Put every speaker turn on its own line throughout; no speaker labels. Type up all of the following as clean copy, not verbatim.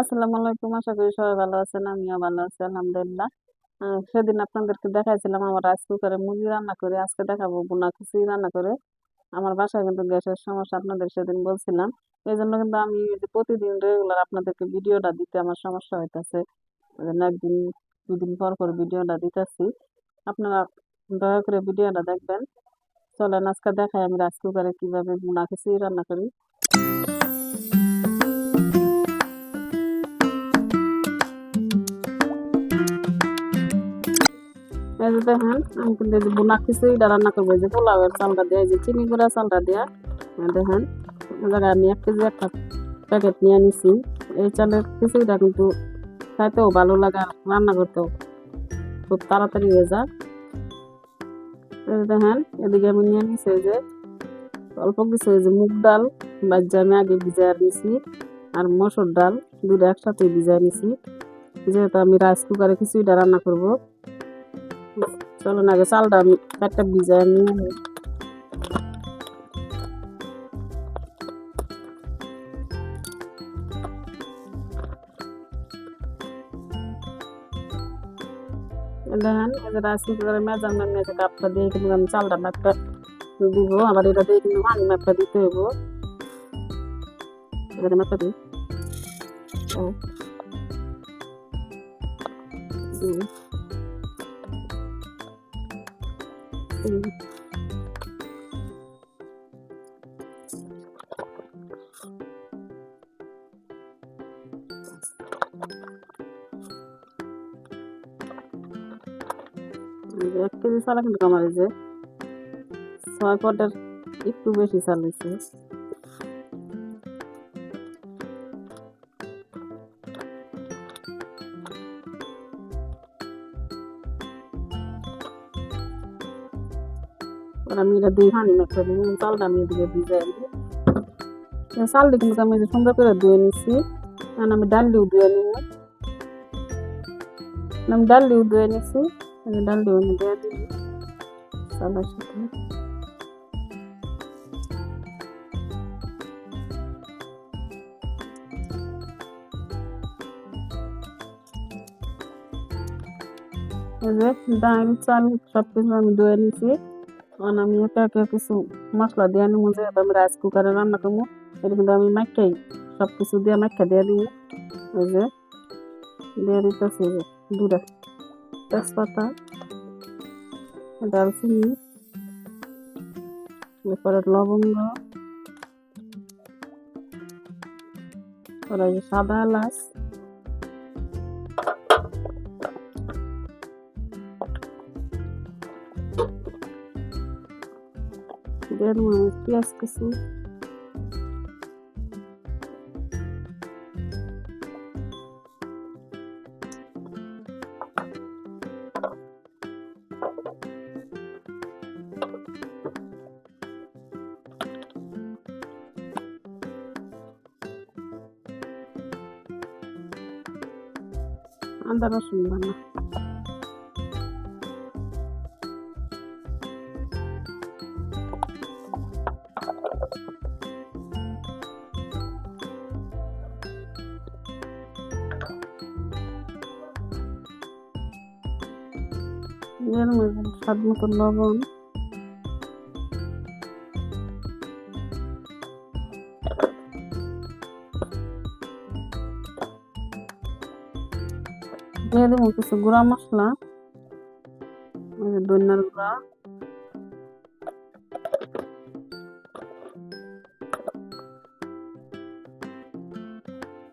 আসসালামু আলাইকুম। আশা করি সবাই ভালো আছেন। আমিও ভালো আছি আলহামদুলিল্লাহ। সেদিন আপনাদেরকে দেখাইছিলাম আমার রাইস কুকারে মুরগি রান্না করে। আজকে দেখাবো ভুনা খিচুড়ি রান্না করে। আমার বাসায় কিন্তু গ্যাসের সমস্যা আপনাদের সেদিন বলছিলাম। এজন্য কিন্তু আমি এই যে প্রতিদিন রেগুলার আপনাদেরকে ভিডিওটা দিতে আমার সমস্যা হইতাছে। এজন্য একদিন দুদিন পর পর ভিডিওটা দিতেছি। আপনারা দয়া করে ভিডিওটা দেখবেন। চলেন আজকে দেখাই আমি রাইস কুকারে কিভাবে ভুনা খিচুড়ি রান্না করি। এই যে দেখেন আমি কিন্তু এই যে ভুনা খিচুড়িটা রান্না করবো, এই যে পোলাওয়ের চালটা দিয়ে, এই যে চিনি গুঁড়া চালটা দিয়া। দেখেন এই জায়গায় আমি 1 কেজি একটা প্যাকেট নিয়ে নিছি। এই চালের খিচুড়িটা কিন্তু খাইতেও ভালো লাগে আর রান্না করতেও খুব তাড়াতাড়ি হয়ে যায়। এই যে দেখেন এদিকে আমি নিয়ে নিছি এই যে অল্প কিছু এই যে মুগ ডাল বাজ্যা আমি আগে ভিজাই নিছি, আর মসুর ডাল দুটো একসাথে ভিজাই নিছি, যেহেতু আমি রাইস কুকারে খিচুড়িটা রান্না করবো। চলুন আগে চালটা আমি একটা ভিজাই নিয়ে নিই। দেখেন এই যে রাইস কুকারের মেজারমেন্ট নিয়ে যে কাপটা দিয়ে কিন্তু আমি চালটা মাপটা দিব, আবার এটা দিয়ে কিন্তু পানি মাপটা দিতে হইব। এটা মাপটা দিই 1 2 3 1 কেজি চাল কিন্তু আমার এই যে 6 পটের একটু বেশি চাল হয়েছে। আমি এটা দিয়ে পানি মাপটা দিই, চালটা আমি এদিকে ভিজাই দিই। চালটা কিন্তু আমি যে সুন্দর করে ধুয়ে নিচ্ছি, কারণ আমি ডালডিও ধুয়ে নিব, আমি ডালডিও ধুয়ে নিচ্ছি। ডালডিও আমি দিয়ে দিই চালের সাথে। এই যে ডাল চাল সবকিছু আমি ধুয়ে নিচ্ছি। এখন আমি একে একে কিছু মশলা দিয়ে নিব, যেহেতু আমি রাইস কুকারে রান্না করবো। এটা কিন্তু আমি মাখাই সবকিছু দিয়ে মাখা দিয়ে দিব। এই যে দিয়ে দিতেছি যে দুটা তেজপাতা, দারচিনি, এরপরে লবঙ্গ, তারপরে এই সাদা এলাচ, দিয়ে দেবো আমি পেঁয়াজ কিছু, আদা রসুন বাটা। এর মধ্যে স্বাদ মতো লবণ, দিয়ে দেবো কিছু গুঁড়া মশলা, ধনিয়ার গুঁড়া,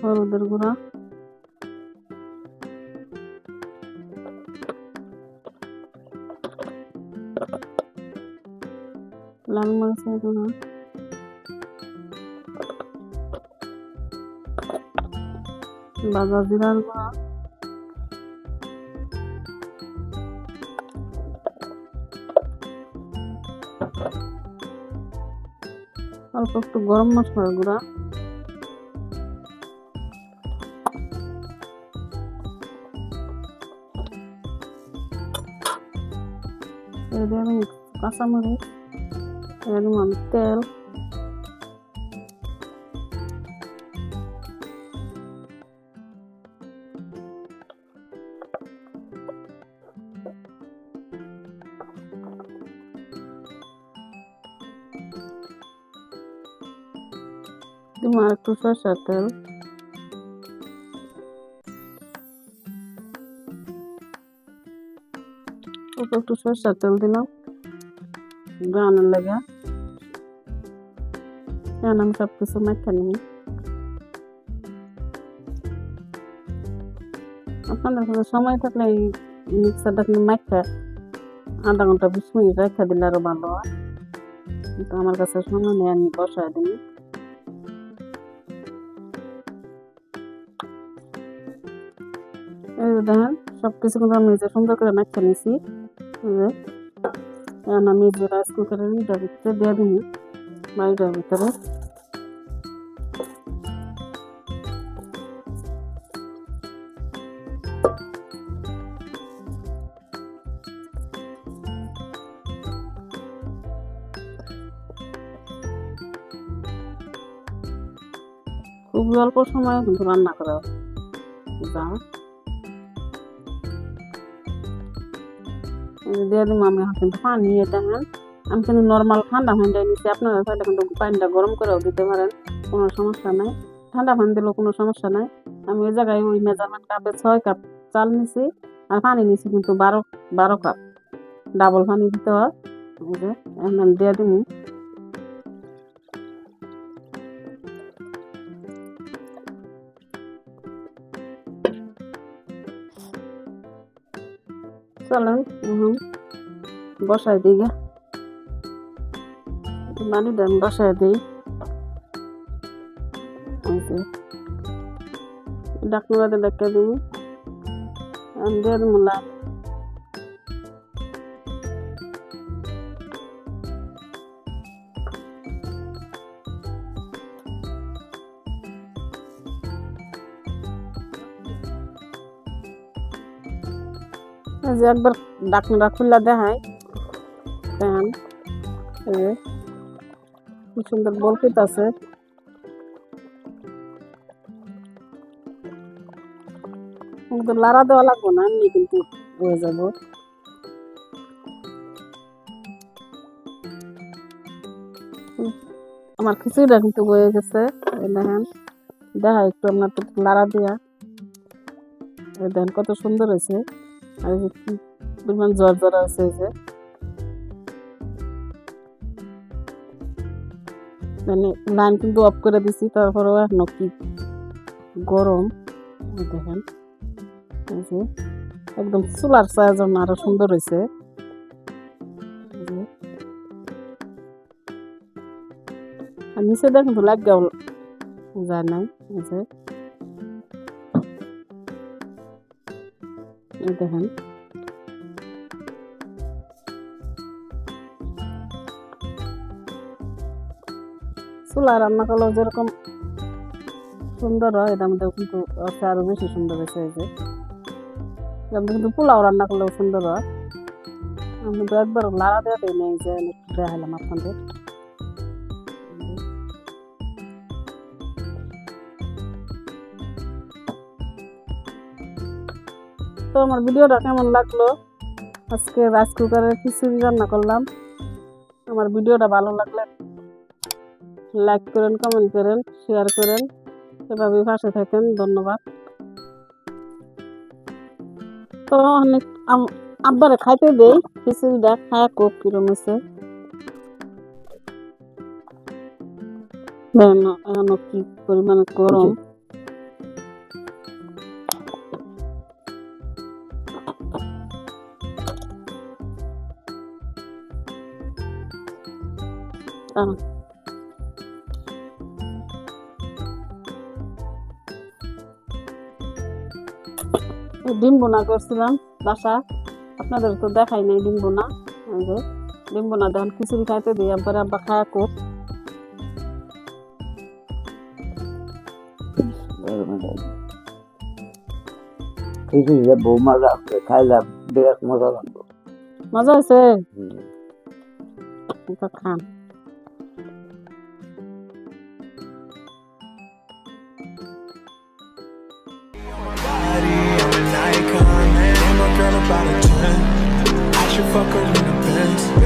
হলুদের গুঁড়া, লাল মরিচের গুঁড়া, ভাজা জিরার গুঁড়া, অল্প একটু গরম মশলার গুঁড়া, দিয়ে আমি কাঁচামরিচ, দিয়ে আমি তেল, তোমার একটু সরষের তেল, একটু সরষের তেল দিলাম গ্রানের লেগে। এখন আমি সবকিছু মেখে নিই। আপনাদের কাছে সময় থাকলে এই মিক্সারটা মেখে আধা ঘন্টা 20 মিনিট রেখে দিলে আরো ভালো হয়, কিন্তু আমার কাছে সময় নেই, আমি বসায় দিই। এই যে দেখেন সবকিছু কিন্তু আমি যে সুন্দর করে মেখে নিছি। এখন আমি যে রাইস কুকারের ভিতরে দিয়ে দিই বাড়িটার ভিতরে। খুবই অল্প সময়ে কিন্তু রান্না করা যায়। দিয়ে দিব আমি এখন কিন্তু পানি। দেখেন আমি কিন্তু নর্মাল ঠান্ডা পানিটাই নিচ্ছি, আপনারা চাইলে কিন্তু পানিটা গরম করেও দিতে পারেন, কোনো সমস্যা নাই। ঠান্ডা পানি দিলেও কোনো সমস্যা নাই। আমি ওই জায়গায় ওই মেজারমেন্ট কাপে 6 কাপ চাল নিছি, আর পানি নিছি কিন্তু 12 কাপ, ডাবল পানি দিতে হয়। এখন দিয়ে দিব। চলেন বসাই দিই, পানিটা আমি বসাই দিই। ডাকনাতে দেখতে দিব, আমি দিয়ে দিব লাল। যে একবার ডাকনাটা খুললা দেখায়, দেখেন কি সুন্দর বলকিত আছে। কিন্তু লাড়া দেওয়া লাগবো না, এমনি কিন্তু হয়ে যাব। আমার খিচুড়িটা কিন্তু হয়ে গেছে, দেখেন দেখা একটু আপনার লাড়া দিয়া। দেখেন কত সুন্দর হয়েছে, আর কি পরিমাণ জর্জরা আছে। যে মানে লাইন কিন্তু অফ করে দিছি, তারপরেও এখনো কি গরম। দেখেন একদম চুলার চায়ের জন্য আরো সুন্দর হয়েছে। আর নিচে দেখেন তো লাগেও যায় নাই। দেখেন চুলা রান্না করলেও যেরকম সুন্দর হয়, এটার মধ্যে কিন্তু আরো বেশি সুন্দর হয়েছে। কিন্তু পোলাও রান্না করলেও সুন্দর হয়। আমি তো একবার লাড়া দেওয়াতে নেই, যে দেখালাম আপনাদের। তো আমার ভিডিওটা কেমন লাগলো? আজকে রাইস কুকারের খিচুড়ি রান্না করলাম। আমার ভিডিওটা ভালো লাগলে লাইক করেন, কমেন্ট করেন, শেয়ার করেন, এভাবে পাশে থাকেন। ধন্যবাদ। তো অনেক আব্বারে খাইতে দেই খিচুড়িটা, খায় কোক কিরম হয়েছে। কি পরিমাণে গরম। ডিম বোনা করছিলাম বাসা, আপনাদের তো দেখাই নাই ডিম বোনা। ডিম বোনা দেখেন খিচুড়ি খাইতে দিই, একবারে আব্বা খায় কোক।
খিচুড়িটা বউ মজা আছে, খাইলাম বিরাট মজা লাগলো।
মজা হয়েছে, খান। About a 10, I should fuck her in the Benz.